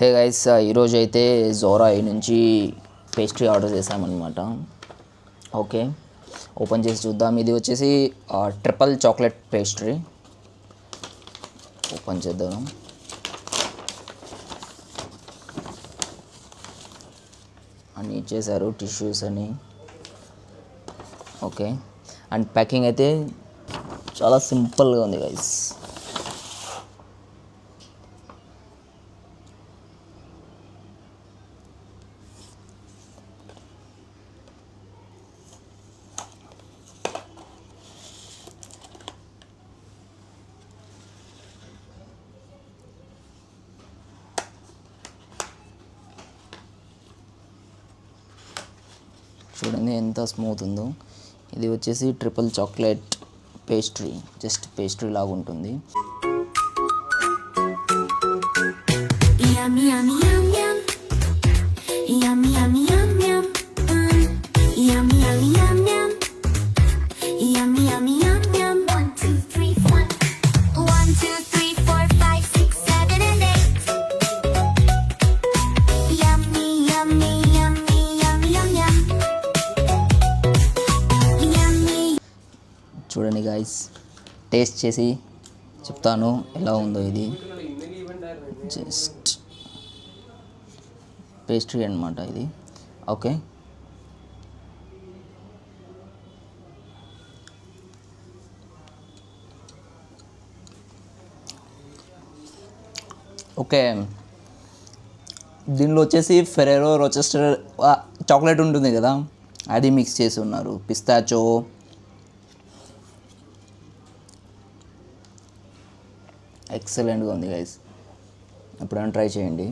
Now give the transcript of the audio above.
Hey guys, ఈరోజు అయితే Zora నుంచి పేస్ట్రీ ఆర్డర్ చేసామన్నమాట. ఓకే, ఓపెన్ చేసి చూద్దాం. ఇది వచ్చేసి ట్రిపుల్ చాక్లెట్ పేస్ట్రీ. ఓపెన్ చేద్దాం. అని ఇచ్చేసారు టిష్యూస్ అని. ఓకే, అండ్ ప్యాకింగ్ అయితే చాలా సింపుల్గా ఉంది గైస్. చూడండి ఎంత స్మూత్ ఉందో. ఇది వచ్చేసి triple chocolate pastry, just pastry లాగా ఉంటుంది. చూడండి గాయస్, టేస్ట్ చేసి చెప్తాను ఎలా ఉందో. ఇది జస్ట్ పేస్ట్రీ అన్నమాట ఇది. Okay, okay. దీనిలో వచ్చేసి ఫెరెరో రోచెస్టర్ చాక్లెట్ ఉంటుంది కదా, అది మిక్స్ చేసి ఉన్నారు. పిస్తాచో, ఎక్సలెంట్గా ఉంది గైస్. ఎప్పుడైనా ట్రై చేయండి.